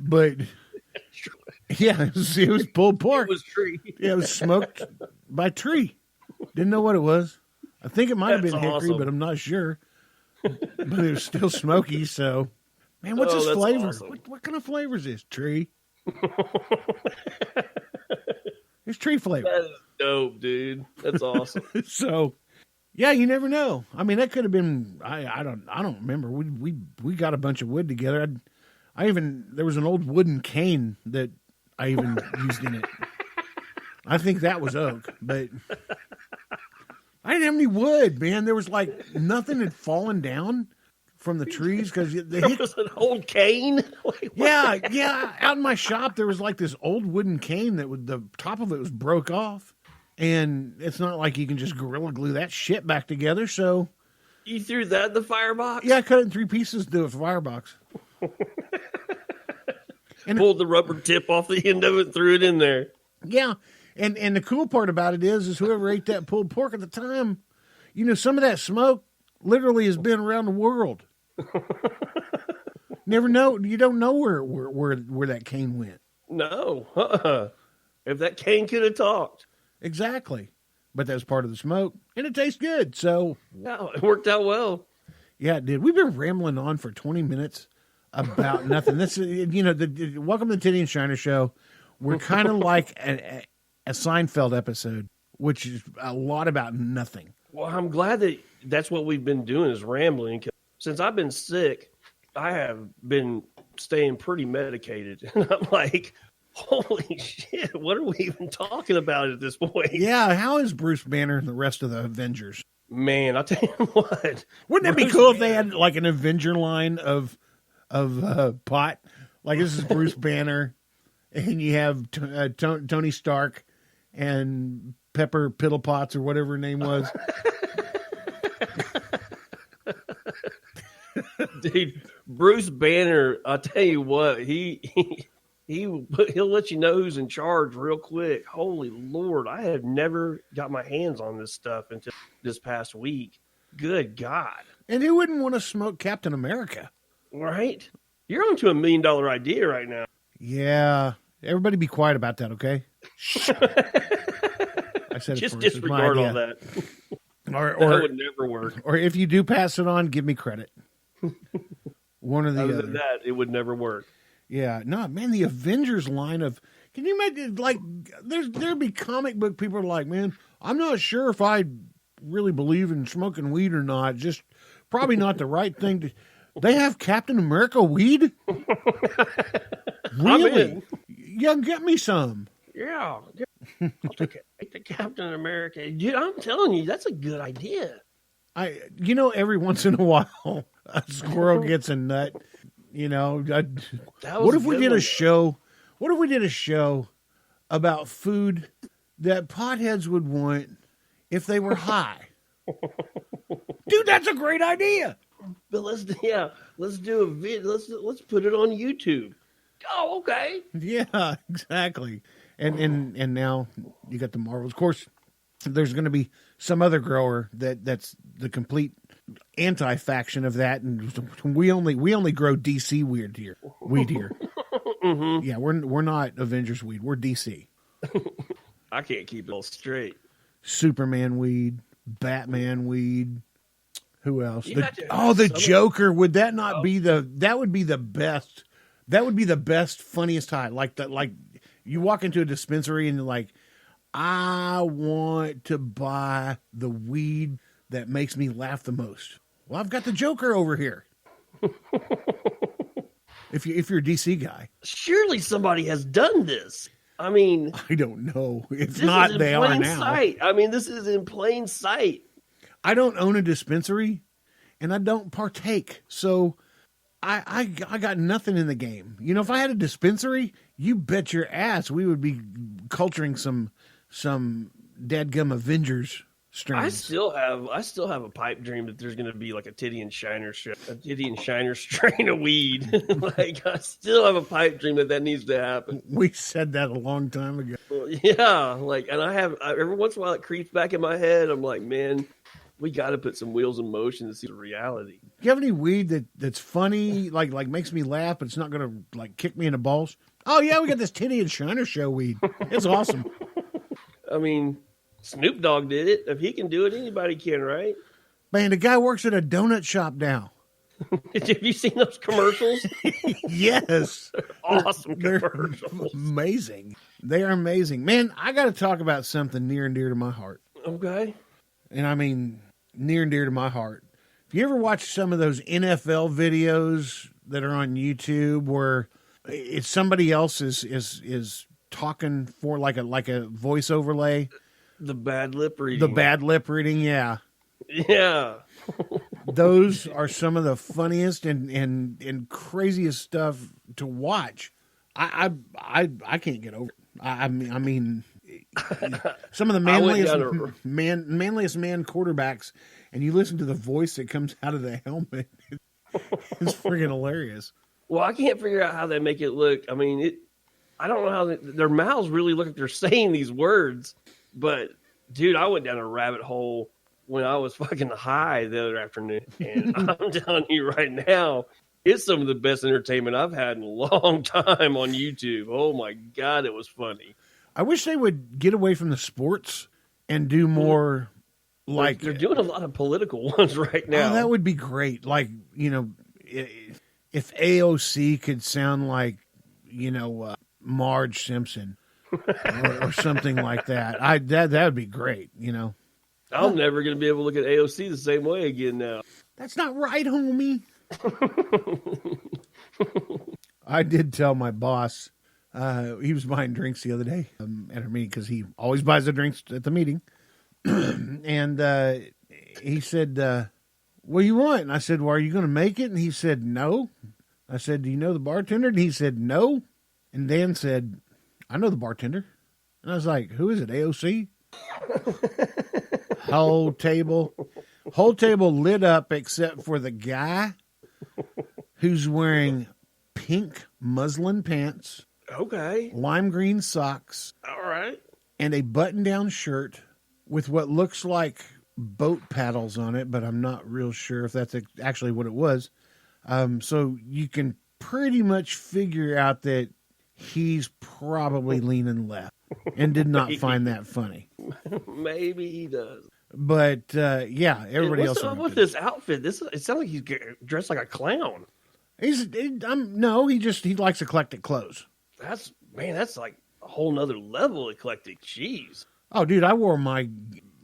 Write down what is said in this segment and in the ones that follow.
But yeah, it was pulled pork. It was tree. Yeah, it was smoked by tree. Didn't know what it was. I think it might have been That's hickory, awesome. but I'm not sure. But it was still smoky. So, man, what's this that's flavor? awesome. What kind of flavor is this? Tree. It's tree flavor. That is dope, dude. That's awesome. So, yeah, you never know. I mean, that could have been. I don't remember. We got a bunch of wood together. There was an old wooden cane that I even used in it. I think that was oak, but I didn't have any wood, man. There was like nothing had fallen down from the trees because There was an old cane. Wait, what? yeah. Out in my shop, there was like this old wooden cane the top of it was broke off, and it's not like you can just Gorilla Glue that shit back together. So You threw that in the firebox? yeah, I cut it in 3 pieces to do a firebox. And Pulled the rubber tip off the end of it and threw it in there. yeah, and the cool part about it is whoever ate that pulled pork at the time, some of that smoke literally has been around the world. Never know. You don't know where that cane went. No. If that cane could have talked. Exactly. But that's part of the smoke, and it tastes good. So No, it worked out well. yeah, it did. We've been rambling on for 20 minutes about nothing. This welcome to the Tiddy and Shiner Show. We're kind of like a Seinfeld episode, which is a lot about nothing. Well, I'm glad that's what we've been doing is rambling. 'Cause since I've been sick, I have been staying pretty medicated. And I'm like, holy shit, what are we even talking about at this point? Yeah, how is Bruce Banner and the rest of the Avengers? Man, I'll tell you what. Wouldn't it be Bruce cool if they Banner- had like an Avenger line of pot? Like this is Bruce Banner, and you have Tony Stark and Pepper Piddlepotts or whatever her name was. Dude, Bruce Banner, I'll tell you what, he'll let you know who's in charge real quick. Holy Lord, I have never got my hands on this stuff until this past week. Good God. And who wouldn't want to smoke Captain America? Right? You're on to $1 million idea right now. Yeah. Everybody be quiet about that, okay? Shh. I said it Just first. It's my disregard all idea. that. Or, That would never work. or if you do pass it on, give me credit. One or the Other other. than that, it would never work. Yeah, no, man, the Avengers line of, can you imagine, like, there'd be comic book people are like, man, I'm not sure if I really believe in smoking weed or not. Just probably not the right thing to. They have Captain America weed? Really? Yeah, get me some. Yeah. I'll take the Captain America. Dude, I'm telling you, that's a good idea. Every once in a while, a squirrel gets a nut. That was What if we good did a one. show? What if we did a show about food that potheads would want if they were high? Dude, that's a great idea. But let's do a vid. Let's put it on YouTube. Oh, okay. Yeah, exactly. And now you got the Marvels. Of course, there's going to be some other grower that's the complete anti-faction of that, and we only grow DC weed here. Mm-hmm. Yeah, we're not Avengers weed. We're DC. I can't keep it all straight. Superman weed, Batman weed. Who else? You The got to- Joker. Would that not be that would be the best. That would be the best, funniest high. Like you walk into a dispensary and you're like, I want to buy the weed that makes me laugh the most. Well, I've got the Joker over here. If you're a DC guy, Surely somebody has done this. I mean, I don't know. If this not, is in they are plain now. sight. I mean, this is in plain sight. I don't own a dispensary, and I don't partake. So I got nothing in the game. If I had a dispensary, you bet your ass we would be culturing some dadgum Avengers strains. I still have a pipe dream that there's going to be like a Tiddy and Shiner strain of weed. Like I still have a pipe dream that needs to happen. We said that a long time ago. Yeah, like, and I have every once in a while it creeps back in my head. I'm like, man, We got to put some wheels in motion to see the reality. Do you have any weed that's funny, like makes me laugh, but it's not gonna like kick me in the balls? Oh yeah, we got this Tiddy and Shiner show weed. It's awesome. I mean, Snoop Dogg did it. If he can do it, anybody can, right? Man, the guy works at a donut shop now. Have you seen those commercials? Yes. Awesome They're commercials. amazing. They are amazing. Man, I got to talk about something near and dear to my heart. Okay. And I mean, near and dear to my heart. If you ever watch some of those NFL videos that are on YouTube where it's somebody else is talking for like a voice overlay. The bad lip reading. The bad lip reading, yeah. Yeah. Those are some of the funniest and craziest stuff to watch. I can't get over it. I mean, some of the manliest man quarterbacks, and you listen to the voice that comes out of the helmet. It's friggin' hilarious. Well, I can't figure out how they make it look. I mean, I don't know how their mouths really look like they're saying these words. But, dude, I went down a rabbit hole when I was fucking high the other afternoon. And I'm telling you right now, it's some of the best entertainment I've had in a long time on YouTube. Oh, my God, it was funny. I wish they would get away from the sports and do more like... They're doing a lot of political ones right now. Oh, that would be great. Like, you know, if AOC could sound like, you know, Marge Simpson or something like that, that would be great, you know. I'm never going to be able to look at AOC the same way again now. That's not right, homie. I did tell my boss, he was buying drinks the other day at our meeting because he always buys the drinks at the meeting. And he said, what do you want? And I said, well, are you going to make it? And he said, no. I said, do you know the bartender? And he said, no. And Dan said, I know the bartender. And I was like, who is it, AOC? Whole table lit up except for the guy who's wearing pink muslin pants. Okay. Lime green socks. All right. And a button-down shirt with what looks like boat paddles on it, but I'm not real sure if that's actually what it was. So you can pretty much figure out that he's probably leaning left and did not find that funny. Maybe he does. But, yeah, everybody else. What's up with this outfit? It sounds like he's dressed like a clown. He likes eclectic clothes. That's like a whole nother level eclectic. Jeez. Oh, dude, I wore my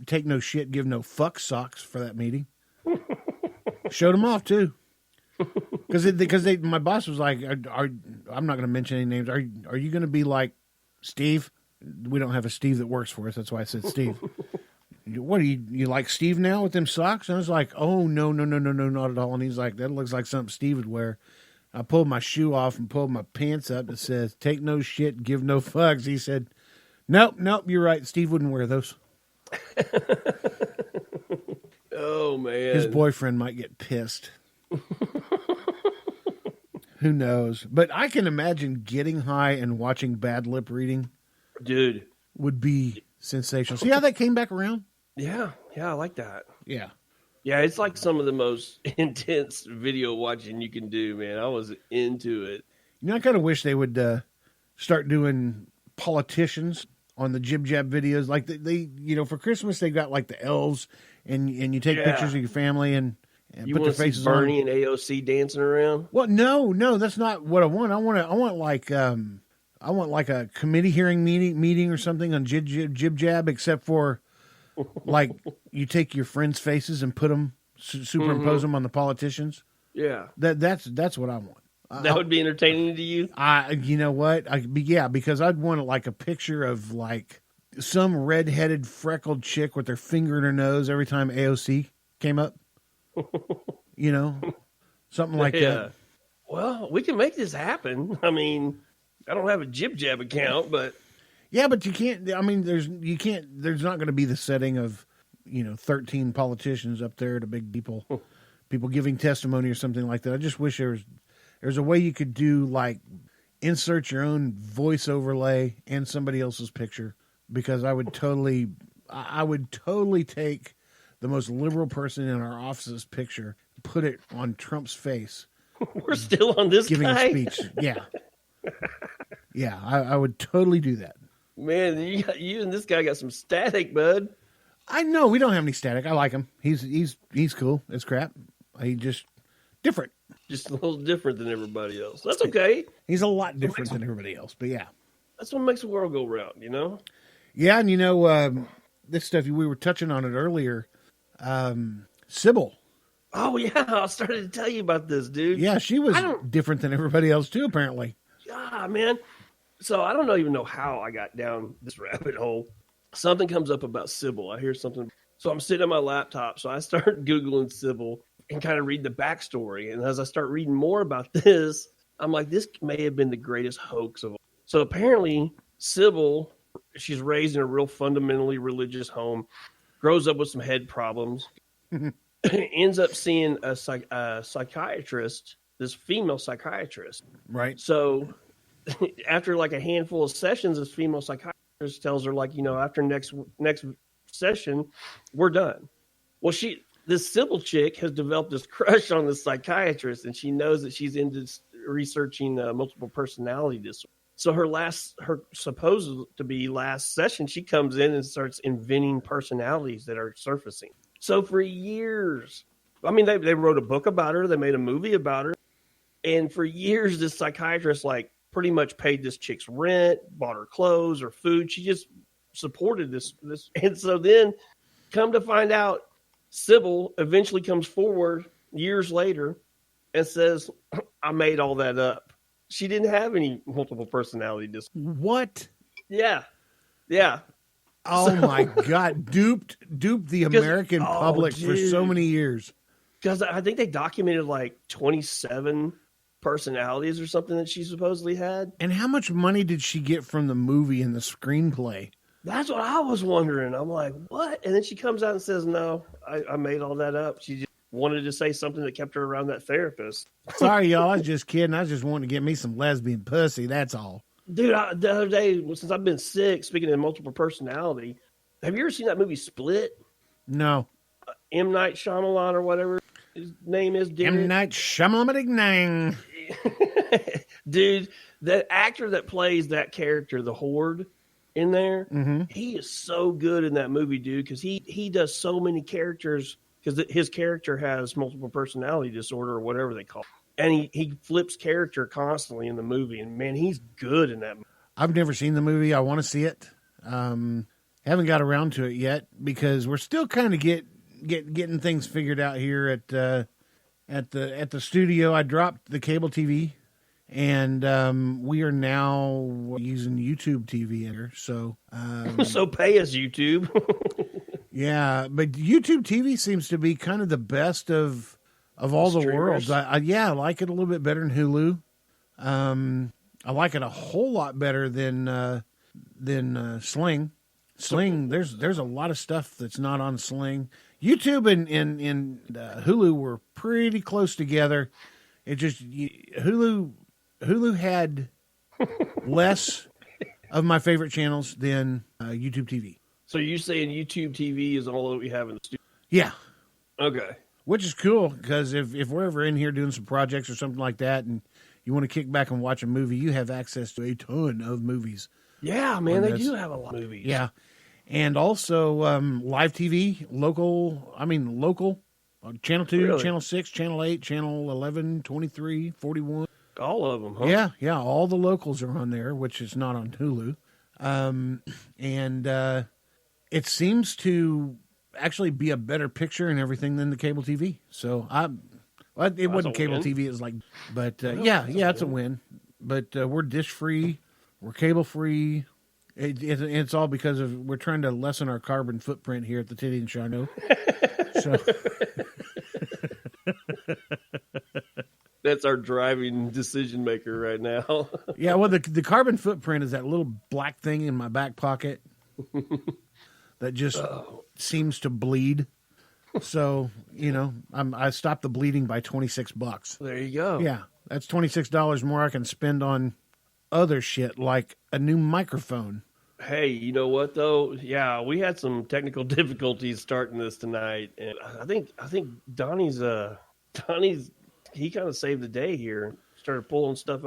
take no shit, give no fuck socks for that meeting. Showed them off too. Because my boss was like, I'm not going to mention any names. Are you going to be like Steve? We don't have a Steve that works for us. That's why I said Steve. What, you like Steve now with them socks? And I was like, oh, no, not at all. And he's like, that looks like something Steve would wear. I pulled my shoe off and pulled my pants up that says, take no shit, give no fucks. He said, nope, you're right. Steve wouldn't wear those. Oh, man. His boyfriend might get pissed. Who knows? But I can imagine getting high and watching bad lip reading. Dude. Would be sensational. See how that came back around? Yeah, I like that. Yeah. Yeah, it's like some of the most intense video watching you can do, man. I was into it. You know, I kind of wish they would start doing politicians on the Jib Jab videos. Like they for Christmas they got like the elves, and you take pictures of your family and put their faces on. Bernie and AOC dancing around. Well, no, that's not what I want. I want like a committee hearing meeting or something on Jib Jab, except for like you take your friends' faces and put them superimpose them on the politicians. Yeah, that's what I want. That would be entertaining to you. You know what? Because I'd want like a picture of like some redheaded freckled chick with their finger in her nose every time AOC came up. You know, something like that. Well, we can make this happen. I mean, I don't have a Jib Jab account, but yeah, but you can't. I mean, there's not going to be the setting of 13 politicians up there to big people giving testimony or something like that. I just wish there's a way you could do like insert your own voice overlay and somebody else's picture, because I would totally take the most liberal person in our office's picture, put it on Trump's face. We're still on this giving guy? a speech. Yeah. Yeah, I would totally do that. Man, you and this guy got some static, bud. I know we don't have any static. I like him. He's cool as crap. He just different. Just a little different than everybody else. That's okay. He's a lot different than everybody else, but yeah. That's what makes the world go round, you know? Yeah, and this stuff, we were touching on it earlier. Sybil. Oh, yeah. I started to tell you about this, dude. Yeah, she was different than everybody else, too, apparently. Yeah, man. So I don't even know how I got down this rabbit hole. Something comes up about Sybil. I hear something. So I'm sitting on my laptop. So I start Googling Sybil and kind of read the backstory. And as I start reading more about this, I'm like, this may have been the greatest hoax of all. So apparently, Sybil, she's raised in a real fundamentally religious home, grows up with some head problems, ends up seeing a psychiatrist, this female psychiatrist. Right. So after like a handful of sessions, this female psychiatrist tells her, like, after next session, we're done. Well, this Sybil chick has developed this crush on the psychiatrist, and she knows that she's into researching multiple personality disorder. So her supposed to be last session, she comes in and starts inventing personalities that are surfacing. So for years, I mean, they wrote a book about her, they made a movie about her, and for years, this psychiatrist like pretty much paid this chick's rent, bought her clothes or food. She just supported this, and so then, come to find out, Sybil eventually comes forward years later and says, "I made all that up. She didn't have any multiple personality disorder." What? Yeah. Oh my God! Duped the American public for so many years. Because I think they documented like 27 personalities or something that she supposedly had. And how much money did she get from the movie and the screenplay? That's what I was wondering. I'm like, what? And then she comes out and says, "No, I made all that up. She just wanted to say something that kept her around that therapist." Sorry, y'all. I was just kidding. I just wanted to get me some lesbian pussy. That's all. Dude, the other day, since I've been sick, speaking of multiple personality, have you ever seen that movie Split? No. M. Night Shyamalan or whatever his name is. M. Night Shyamalan. Dude, the actor that plays that character, the Horde, in there, he is so good in that movie, dude, because he does so many characters, because his character has multiple personality disorder or whatever they call it. And he flips character constantly in the movie, and man, he's good in that movie. I've never seen the movie. I want to see it. Haven't got around to it yet because we're still kind of getting things figured out here at the studio. I dropped the cable TV, and we are now using YouTube TV here. So so pay us, YouTube. Yeah, but YouTube TV seems to be kind of the best of all the worlds. I like it a little bit better than Hulu. I like it a whole lot better than Sling. Sling, there's a lot of stuff that's not on Sling. YouTube and Hulu were pretty close together. It just Hulu had less of my favorite channels than YouTube TV. So you're saying YouTube TV is all that we have in the studio? Yeah. Okay. Which is cool, because if we're ever in here doing some projects or something like that and you want to kick back and watch a movie, you have access to a ton of movies. Yeah, man, they do have a lot of movies. Yeah. And also live TV, local, Channel 2, Really? Channel 6, Channel 8, Channel 11, 23, 41. All of them, huh? Yeah, all the locals are on there, which is not on Hulu. And it seems to actually be a better picture and everything than the cable TV. So it wasn't cable win. TV. It was like, but it's a win. But we're dish free, we're cable free. It's all because we're trying to lessen our carbon footprint here at the Tiddy and Donnie. So that's our driving decision maker right now. yeah, well, the carbon footprint is that little black thing in my back pocket that just seems to bleed. So, I stopped the bleeding by $26. There you go. Yeah, that's $26 more I can spend on other shit like a new microphone. Hey, you know what though? Yeah, we had some technical difficulties starting this tonight, and I think Donnie's he kind of saved the day here. Started pulling stuff